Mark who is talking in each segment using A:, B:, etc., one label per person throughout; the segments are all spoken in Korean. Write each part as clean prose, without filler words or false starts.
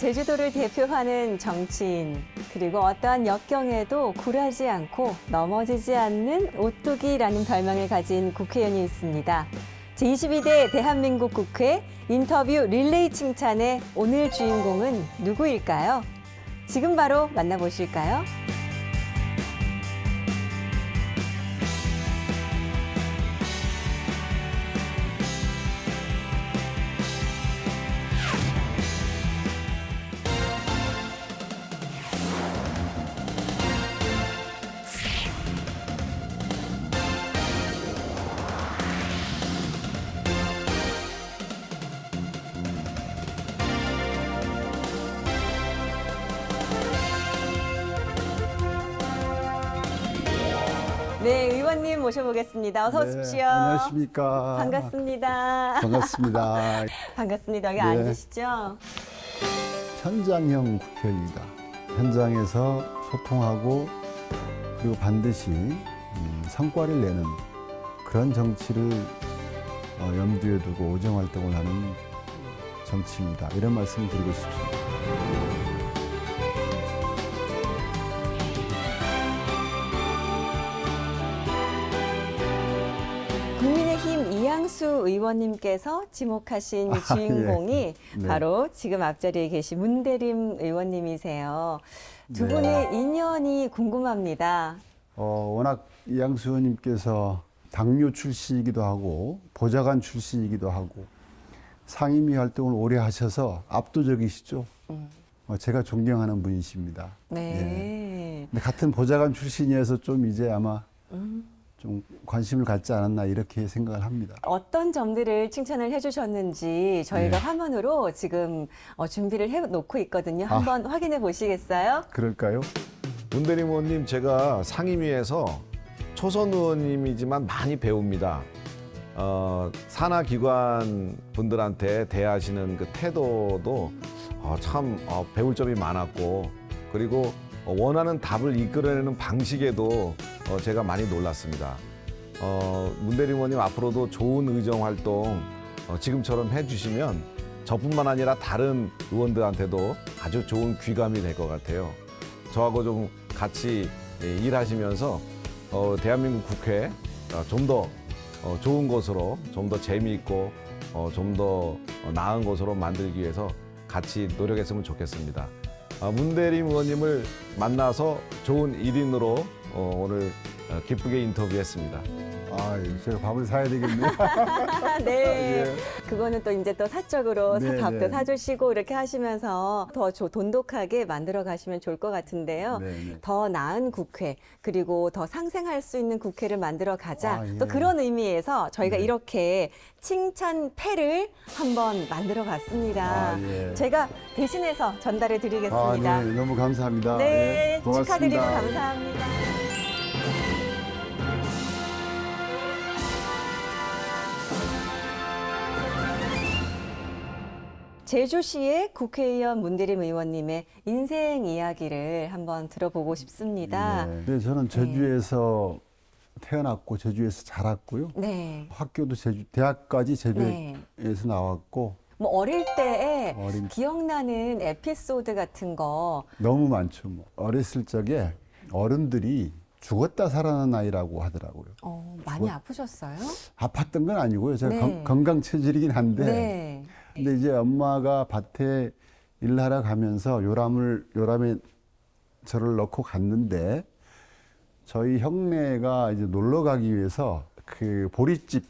A: 제주도를 대표하는 정치인, 그리고 어떠한 역경에도 굴하지 않고 넘어지지 않는 오뚜기라는 별명을 가진 국회의원이 있습니다. 제22대 대한민국 국회 인터뷰 릴레이 칭찬의 오늘 주인공은 누구일까요? 지금 바로 만나보실까요? 네, 의원님 모셔보겠습니다. 어서 오십시오.
B: 네, 안녕하십니까.
A: 반갑습니다.
B: 반갑습니다.
A: 반갑습니다. 여기
B: 네.
A: 앉으시죠.
B: 현장형 국회의원입니다. 현장에서 소통하고 그리고 반드시 성과를 내는 그런 정치를 염두에 두고 오정 활동을 하는 정치입니다. 이런 말씀을 드리고 싶습니다.
A: 국민의힘 이양수 의원님께서 지목하신 주인공이
B: 예. 네.
A: 바로 지금 앞자리에 계신 문대림 의원님이세요. 두
B: 네.
A: 분의 인연이 궁금합니다.
B: 워낙 이양수 의원님께서 당뇨 출신이기도 하고 보좌관 출신이기도 하고 상임위 활동을 오래 하셔서 압도적이시죠. 제가 존경하는 분이십니다.
A: 네.
B: 예. 근데 같은 보좌관 출신이어서 좀 이제 아마 좀 관심을 갖지 않았나 이렇게 생각을 합니다.
A: 어떤 점들을 칭찬을 해주셨는지 저희가
B: 네.
A: 화면으로 지금 준비를 해놓고 있거든요. 한번 확인해 보시겠어요?
B: 그럴까요?
C: 문대림 의원님, 제가 상임위에서 초선 의원님이지만 많이 배웁니다. 산하기관 분들한테 대하시는 그 태도도 참 배울 점이 많았고, 그리고 원하는 답을 이끌어내는 방식에도 제가 많이 놀랐습니다. 문대림 의원님 앞으로도 좋은 의정 활동 지금처럼 해주시면 저뿐만 아니라 다른 의원들한테도 아주 좋은 귀감이 될 것 같아요. 저하고 좀 같이 일하시면서 대한민국 국회 좀 더 좋은 곳으로, 좀 더 재미있고 좀 더 나은 곳으로 만들기 위해서 같이 노력했으면 좋겠습니다. 문대림 의원님을 만나서 좋은 일인으로 오늘 기쁘게 인터뷰했습니다.
B: 제가 밥을 사야 되겠네요.
A: 네.
B: 예.
A: 그거는 또 이제 또 사적으로
B: 네,
A: 밥도
B: 네.
A: 사주시고 이렇게 하시면서 더 돈독하게 만들어 가시면 좋을 것 같은데요.
B: 네, 네.
A: 더 나은 국회, 그리고 더 상생할 수 있는 국회를 만들어 가자.
B: 예.
A: 또 그런 의미에서 저희가
B: 네.
A: 이렇게 칭찬패를 한번 만들어 봤습니다.
B: 예.
A: 제가 대신해서 전달해 드리겠습니다.
B: 네, 너무 감사합니다.
A: 네,
B: 예, 고맙습니다.
A: 축하드리고 감사합니다. 제주시의 국회의원 문대림 의원님의 인생 이야기를 한번 들어보고 싶습니다.
B: 네, 저는 제주에서 태어났고 제주에서 자랐고요.
A: 네.
B: 학교도 제주, 대학까지 제주에서
A: 네.
B: 나왔고
A: 뭐 어릴 때에
B: 어린-
A: 기억나는 에피소드 같은 거.
B: 너무 많죠. 뭐. 어렸을 적에 어른들이 죽었다 살아난 아이라고 하더라고요.
A: 많이 아프셨어요?
B: 아팠던 건 아니고요. 제가
A: 네.
B: 건강 체질이긴 한데.
A: 네.
B: 근데 이제 엄마가 밭에 일하러 가면서 요람에 저를 넣고 갔는데 저희 형네가 이제 놀러 가기 위해서 그 보릿집에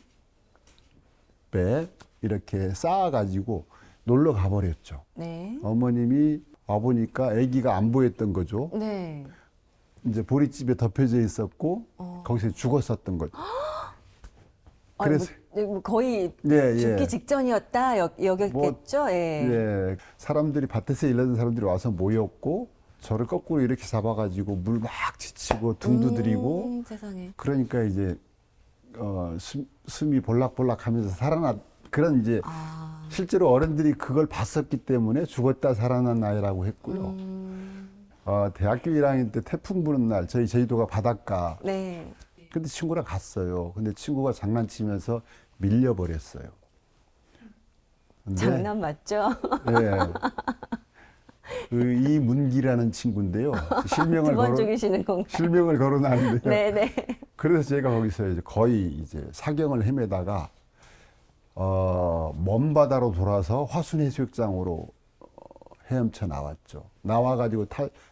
B: 이렇게 쌓아가지고 놀러 가버렸죠.
A: 네.
B: 어머님이 와보니까 아기가 안 보였던 거죠.
A: 네.
B: 이제 보릿집에 덮여져 있었고 거기서 죽었었던 거죠. 그래서
A: 뭐 거의
B: 예,
A: 죽기
B: 예.
A: 직전이었다 여겼겠죠. 예.
B: 예, 사람들이 밭에서 일하는 사람들이 와서 모였고 저를 거꾸로 이렇게 잡아가지고 물 막 지치고 등도 들이고
A: 세상에.
B: 그러니까 이제 숨이 볼락볼락하면서 살아났 그런 이제 실제로 어른들이 그걸 봤었기 때문에 죽었다 살아난 아이라고 했고요. 대학교 1학년 때 태풍 부는 날 저희 제주도가 바닷가.
A: 네.
B: 근데 친구랑 갔어요. 근데 친구가 장난치면서 밀려버렸어요. 근데
A: 장난 맞죠?
B: 예. 그 이문기라는 친구인데요.
A: 두 번 죽이시는 건가요?
B: 실명을 거론하는데요.
A: 네네.
B: 그래서 제가 거기서 이제 거의 이제 사경을 헤매다가 먼 바다로 돌아서 화순해수욕장으로 헤엄쳐 나왔죠. 나와가지고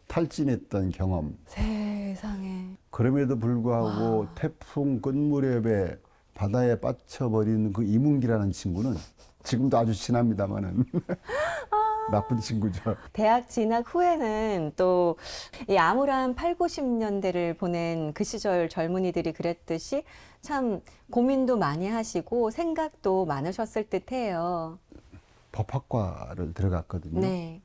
B: 탈진했던 경험.
A: 세상에.
B: 그럼에도 불구하고 태풍 끝무렵에 바다에 빠져버린 그 이문기라는 친구는 지금도 아주 친합니다만은 나쁜 친구죠.
A: 대학 진학 후에는 또 이 암울한 8, 90년대를 보낸 그 시절 젊은이들이 그랬듯이 참 고민도 많이 하시고 생각도 많으셨을 듯해요.
B: 법학과를 들어갔거든요.
A: 네.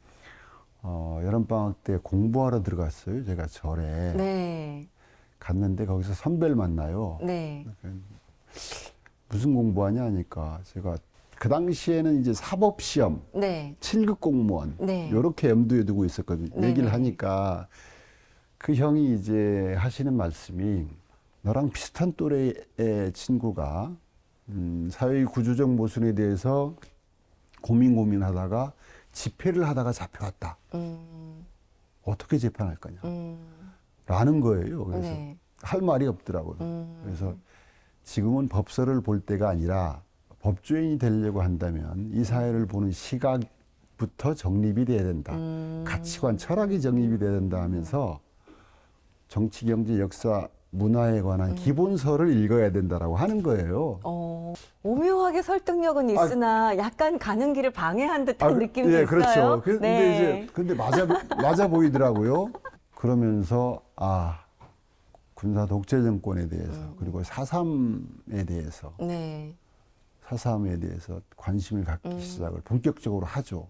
B: 여름방학 때 공부하러 들어갔어요. 제가 절에
A: 네.
B: 갔는데 거기서 선배를 만나요.
A: 네.
B: 무슨 공부하냐 하니까 제가 그 당시에는 이제 사법시험,
A: 네.
B: 7급 공무원
A: 네.
B: 이렇게 염두에 두고 있었거든요.
A: 네,
B: 얘기를
A: 네.
B: 하니까 그 형이 이제 하시는 말씀이 너랑 비슷한 또래의 친구가 사회 구조적 모순에 대해서 고민하다가 집회를 하다가 잡혀왔다. 어떻게 재판할 거냐. 라는 거예요. 그래서
A: 네.
B: 할 말이 없더라고요. 그래서 지금은 법서를 볼 때가 아니라 법조인이 되려고 한다면 이 사회를 보는 시각부터 정립이 돼야 된다. 가치관, 철학이 정립이 돼야 된다 하면서 정치, 경제, 역사, 문화에 관한 기본서를 읽어야 된다라고 하는 거예요.
A: 오묘하게 설득력은 있으나 약간 가는 길을 방해한 듯한 느낌도
B: 예,
A: 있어요.
B: 그렇죠.
A: 네.
B: 근데 맞아 보이더라고요. 그러면서 군사 독재 정권에 대해서 그리고 4.3에 대해서
A: 네.
B: 4.3에 대해서 관심을 갖기 시작을 본격적으로 하죠.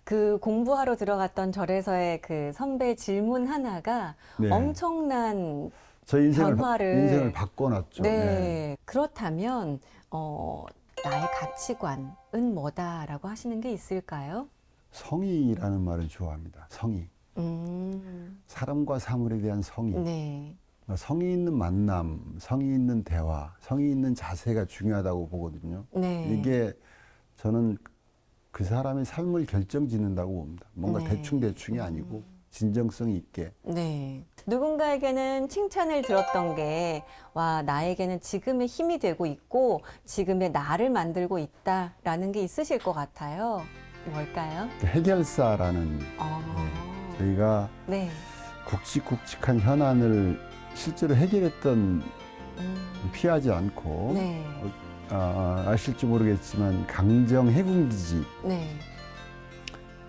A: 그 공부하러 들어갔던 절에서의 그 선배 질문 하나가
B: 네.
A: 엄청난
B: 저 인생을
A: 변화를
B: 바꿔놨죠.
A: 네. 그렇다면 나의 가치관은 뭐다라고 하시는 게 있을까요?
B: 성의라는 말을 좋아합니다. 성의. 사람과 사물에 대한 성의.
A: 네.
B: 성의 있는 만남, 성의 있는 대화, 성의 있는 자세가 중요하다고 보거든요.
A: 네.
B: 이게 저는 그 사람의 삶을 결정짓는다고 봅니다. 뭔가
A: 네.
B: 대충대충이 아니고 진정성 있게.
A: 네. 누군가에게는 칭찬을 들었던 게, 와, 나에게는 지금의 힘이 되고 있고, 지금의 나를 만들고 있다라는 게 있으실 것 같아요. 뭘까요?
B: 해결사라는 저희가
A: 네.
B: 굵직굵직한 현안을 실제로 해결했던 피하지 않고
A: 네.
B: 아실지 모르겠지만 강정 해군기지
A: 네.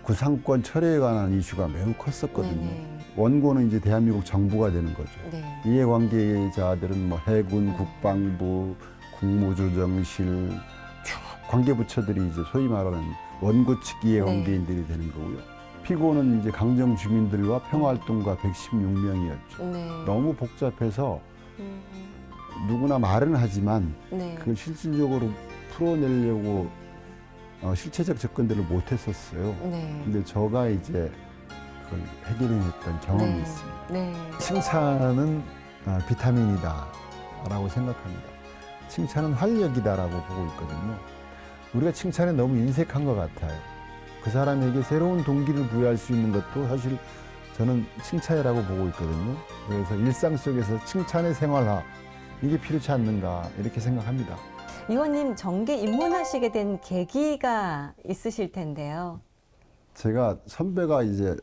B: 구상권 철회에 관한 이슈가 매우 컸었거든요.
A: 네네.
B: 원고는 이제 대한민국 정부가 되는 거죠.
A: 네.
B: 이해관계자들은 뭐 해군, 국방부, 국무조정실 쭉 관계부처들이 이제 소위 말하는 원고 측 이해관계인들이 되는 거고요. 피고는 이제 강정 주민들과 평화활동가 116명이었죠.
A: 네.
B: 너무 복잡해서 누구나 말은 하지만
A: 네.
B: 그걸 실질적으로 풀어내려고 실체적 접근들을 못했었어요.
A: 네.
B: 근데 저가 이제 그걸 해결해냈던 경험이
A: 네.
B: 있습니다.
A: 네.
B: 칭찬은 비타민이다라고 생각합니다. 칭찬은 활력이다라고 보고 있거든요. 우리가 칭찬에 너무 인색한 것 같아요. 그 사람에게 새로운 동기를 부여할 수 있는 것도 사실 저는 칭찬이라고 보고 있거든요. 그래서 일상 속에서 칭찬의 생활화 이게 필요치 않는가 이렇게 생각합니다.
A: 의원님 정계 입문하시게 된 계기가 있으실 텐데요.
B: 제가 선배가 이제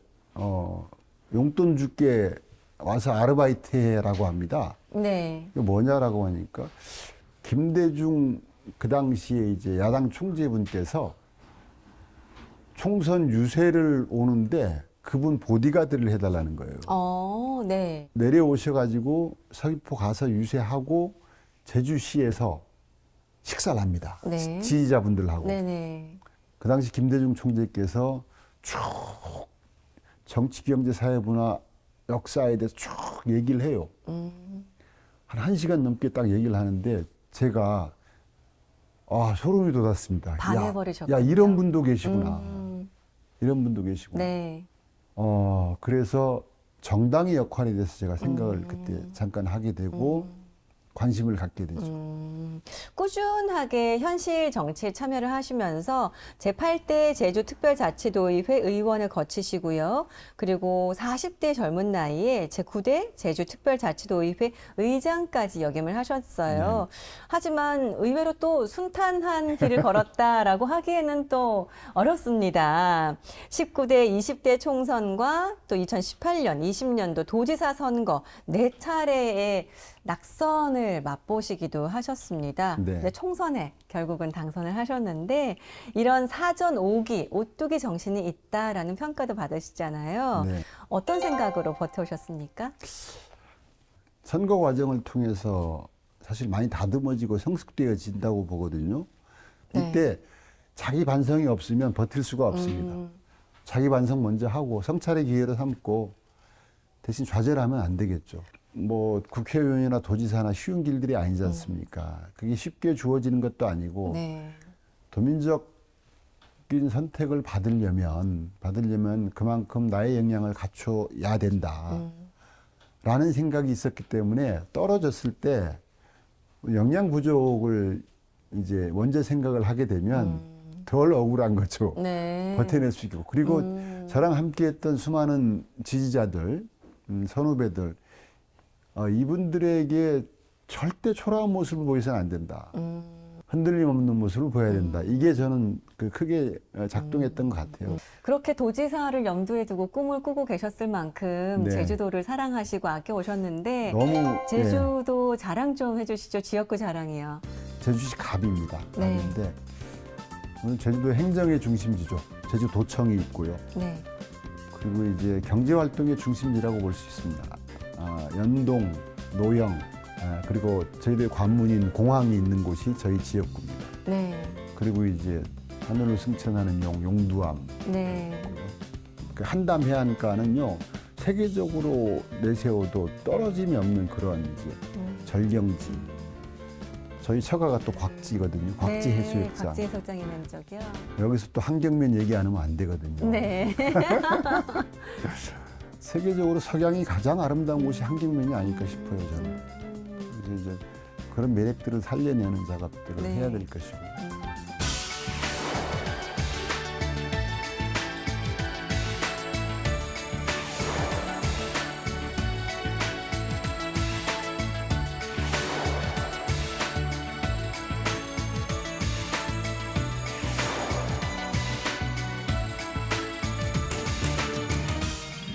B: 용돈 줄게 와서 아르바이트 해라고 합니다.
A: 네.
B: 이게 뭐냐라고 하니까 김대중 그 당시에 이제 야당 총재분께서 총선 유세를 오는데 그분 보디가드를 해달라는 거예요.
A: 네.
B: 내려오셔가지고 서귀포 가서 유세하고 제주시에서 식사를 합니다.
A: 네.
B: 지지자분들하고.
A: 네네.
B: 그 당시 김대중 총재께서 쭉 정치, 경제, 사회, 문화, 역사에 대해서 쭉 얘기를 해요. 한 1시간 넘게 딱 얘기를 하는데 제가 소름이 돋았습니다.
A: 반해버리셨군요.
B: 야, 이런 분도 계시구나. 이런 분도 계시구나.
A: 네.
B: 그래서 정당의 역할에 대해서 제가 생각을 그때 잠깐 하게 되고 관심을 갖게 되죠.
A: 꾸준하게 현실 정치에 참여를 하시면서 제8대 제주특별자치도의회 의원을 거치시고요. 그리고 40대 젊은 나이에 제9대 제주특별자치도의회 의장까지 역임을 하셨어요. 하지만 의외로 또 순탄한 길을 걸었다라고 하기에는 또 어렵습니다. 19대, 20대 총선과 또 2018년, 20년도 도지사 선거 4차례의 낙선을 맛보시기도 하셨습니다.
B: 네.
A: 근데 총선에 결국은 당선을 하셨는데 이런 사전 오기, 오뚜기 정신이 있다라는 평가도 받으시잖아요.
B: 네.
A: 어떤 생각으로 버텨오셨습니까?
B: 선거 과정을 통해서 사실 많이 다듬어지고 성숙되어진다고 보거든요.
A: 네.
B: 이때 자기 반성이 없으면 버틸 수가 없습니다. 자기 반성 먼저 하고 성찰의 기회로 삼고 대신 좌절하면 안 되겠죠. 뭐 국회의원이나 도지사나 쉬운 길들이 아니지 않습니까? 그게 쉽게 주어지는 것도 아니고
A: 네.
B: 도민적인 선택을 받으려면 그만큼 나의 역량을 갖춰야 된다. 라는 생각이 있었기 때문에 떨어졌을 때 역량 부족을 이제 먼저 생각을 하게 되면 덜 억울한 거죠.
A: 네.
B: 버텨낼 수 있고. 그리고 저랑 함께 했던 수많은 지지자들, 선후배들, 이분들에게 절대 초라한 모습을 보여서는 안 된다. 흔들림 없는 모습을 보여야 된다. 이게 저는 크게 작동했던 것 같아요.
A: 그렇게 도지사를 염두에 두고 꿈을 꾸고 계셨을 만큼
B: 네.
A: 제주도를 사랑하시고 아껴오셨는데
B: 너무
A: 제주도 자랑 좀 해주시죠. 지역구 자랑이요.
B: 제주시 갑입니다.
A: 네.
B: 갑인데 오늘 제주도 행정의 중심지죠. 제주도청이 있고요.
A: 네.
B: 그리고 이제 경제활동의 중심지라고 볼 수 있습니다. 연동, 노영, 그리고 저희들 관문인 공항이 있는 곳이 저희 지역구입니다.
A: 네.
B: 그리고 이제 하늘을 승천하는 용두암,
A: 네.
B: 그 한담 해안가는요 세계적으로 내세워도 떨어짐이 없는 그런 이제 절경지. 저희 처가가 또 곽지거든요. 곽지
A: 네,
B: 해수욕장.
A: 곽지 해수욕장 있는 쪽이요.
B: 여기서 또 환경면 얘기 안 하면 안 되거든요.
A: 네.
B: 세계적으로 석양이 가장 아름다운 곳이 환경면이 아닐까 싶어요, 저는. 그래서 이제 그런 매력들을 살려내는 작업들을
A: 네.
B: 해야 될 것이고.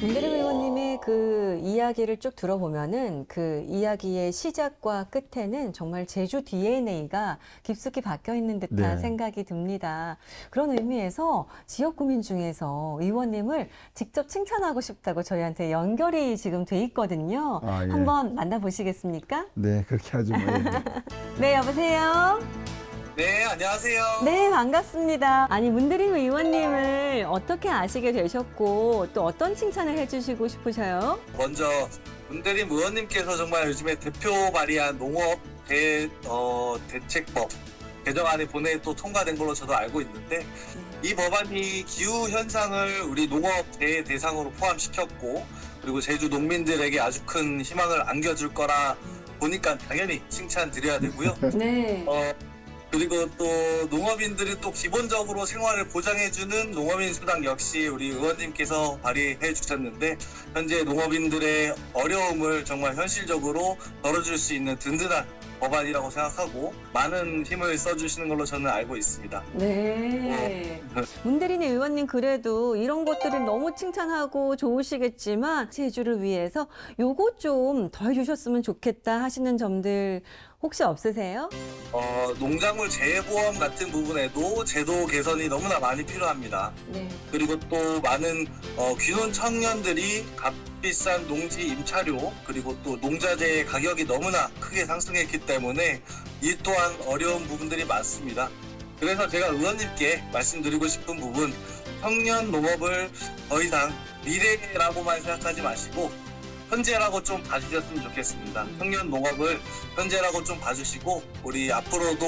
A: 문대림 의원님의 그 이야기를 쭉 들어보면은 그 이야기의 시작과 끝에는 정말 제주 DNA가 깊숙이 박혀 있는 듯한
B: 네.
A: 생각이 듭니다. 그런 의미에서 지역 구민 중에서 의원님을 직접 칭찬하고 싶다고 저희한테 연결이 지금 돼 있거든요.
B: 아, 예.
A: 한번 만나보시겠습니까?
B: 네, 그렇게 하죠. 뭐.
A: 네, 여보세요?
D: 네, 안녕하세요.
A: 네, 반갑습니다. 아니, 문대림 의원님을 어떻게 아시게 되셨고 또 어떤 칭찬을 해주시고 싶으셔요?
D: 먼저 문대림 의원님께서 정말 요즘에 대표 발의한 농업 대책법 개정안이 본회의에 또 통과된 걸로 저도 알고 있는데 이 법안이 기후 현상을 우리 농업 대상으로 포함시켰고 그리고 제주 농민들에게 아주 큰 희망을 안겨줄 거라 보니까 당연히 칭찬드려야 되고요.
A: 네.
D: 그리고 또 농업인들이 또 기본적으로 생활을 보장해주는 농업인 수당 역시 우리 의원님께서 발의해 주셨는데 현재 농업인들의 어려움을 정말 현실적으로 덜어줄 수 있는 든든한 법안이라고 생각하고 많은 힘을 써주시는 걸로 저는 알고 있습니다.
A: 네. 문대린 의원님 그래도 이런 것들을 너무 칭찬하고 좋으시겠지만 제주를 위해서 요거 좀 더 해주셨으면 좋겠다 하시는 점들 혹시 없으세요?
D: 농작물 재해보험 같은 부분에도 제도 개선이 너무나 많이 필요합니다.
A: 네.
D: 그리고 또 많은 귀농 청년들이 값비싼 농지 임차료 그리고 또 농자재의 가격이 너무나 크게 상승했기 때문에 이 또한 어려운 부분들이 많습니다. 그래서 제가 의원님께 말씀드리고 싶은 부분 청년 농업을 더 이상 미래라고만 생각하지 마시고 현재라고 좀 봐주셨으면 좋겠습니다. 청년 농업을 현재라고 좀 봐주시고 우리 앞으로도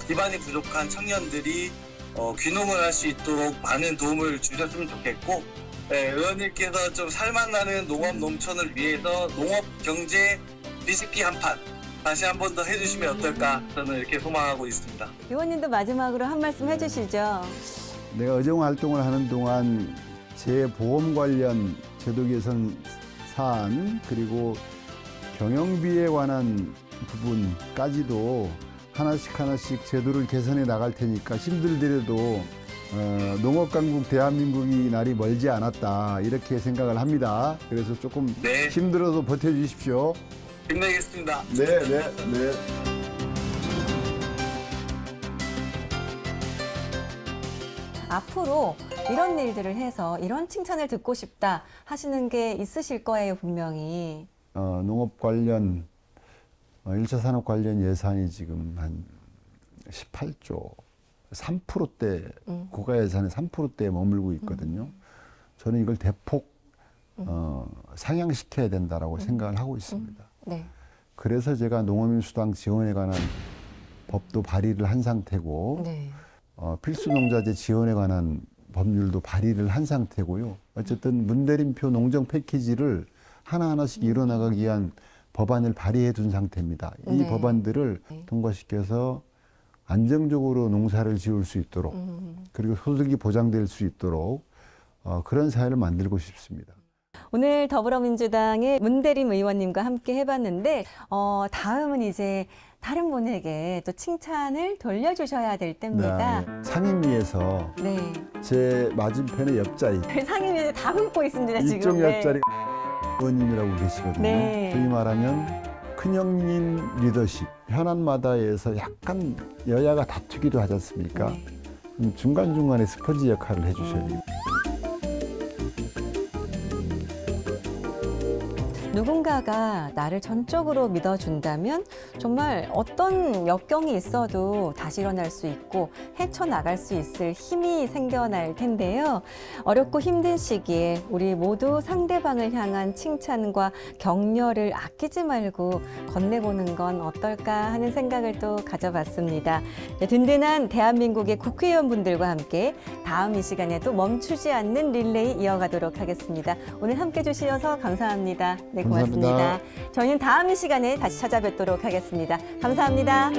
D: 기반이 부족한 청년들이 귀농을 할 수 있도록 많은 도움을 주셨으면 좋겠고 네, 의원님께서 좀 살맛나는 농업 농촌을 위해서 농업 경제 리시피 한판 다시 한 번 더 해주시면 어떨까 저는 이렇게 소망하고 있습니다.
A: 의원님도 마지막으로 한 말씀 해주시죠.
B: 내가 의정 활동을 하는 동안 재보험 관련 제도 개선 사안 그리고 경영비에 관한 부분까지도 하나씩 제도를 개선해 나갈 테니까 힘들더라도 농업강국 대한민국이 날이 멀지 않았다 이렇게 생각을 합니다. 그래서 조금
D: 네.
B: 힘들어도 버텨주십시오.
D: 힘내겠습니다.
B: 네.
A: 앞으로 이런 일들을 해서 이런 칭찬을 듣고 싶다 하시는 게 있으실 거예요, 분명히.
B: 농업 관련 1차 산업 관련 예산이 지금 한 18조 3%대 국가 예산의 3%대에 머물고 있거든요. 저는 이걸 대폭 상향시켜야 된다라고 생각을 하고 있습니다.
A: 네.
B: 그래서 제가 농어민수당 지원에 관한 법도 발의를 한 상태고
A: 네.
B: 필수농자재 지원에 관한 법률도 발의를 한 상태고요. 어쨌든 문대림표 농정 패키지를 하나하나씩 이뤄나가기 위한 법안을 발의해 둔 상태입니다. 이
A: 네.
B: 법안들을 통과시켜서 안정적으로 농사를 지을 수 있도록 그리고 소득이 보장될 수 있도록 그런 사회를 만들고 싶습니다.
A: 오늘 더불어민주당의 문대림 의원님과 함께 해봤는데 다음은 이제 다른 분에게 또 칭찬을 돌려주셔야 될 때입니다.
B: 네, 상임위에서
A: 네.
B: 제 맞은편의 옆자리
A: 상임위에 다 훑고 있습니다, 지금.
B: 이쪽
A: 네.
B: 옆자리 의원님이라고 계시거든요.
A: 네.
B: 소위 말하면 큰형님 리더십 현안마다에서 약간 여야가 다투기도 하지 않습니까?
A: 네.
B: 중간중간에 스펀지 역할을 해주셔야 돼요.
A: 누군가가 나를 전적으로 믿어준다면 정말 어떤 역경이 있어도 다시 일어날 수 있고 헤쳐나갈 수 있을 힘이 생겨날 텐데요. 어렵고 힘든 시기에 우리 모두 상대방을 향한 칭찬과 격려를 아끼지 말고 건네보는 건 어떨까 하는 생각을 또 가져봤습니다. 네, 든든한 대한민국의 국회의원분들과 함께 다음 이 시간에도 멈추지 않는 릴레이 이어가도록 하겠습니다. 오늘 함께 해주셔서 감사합니다. 네, 고맙습니다.
B: 감사합니다.
A: 저희는 다음 이 시간에 다시 찾아뵙도록 하겠습니다. 감사합니다.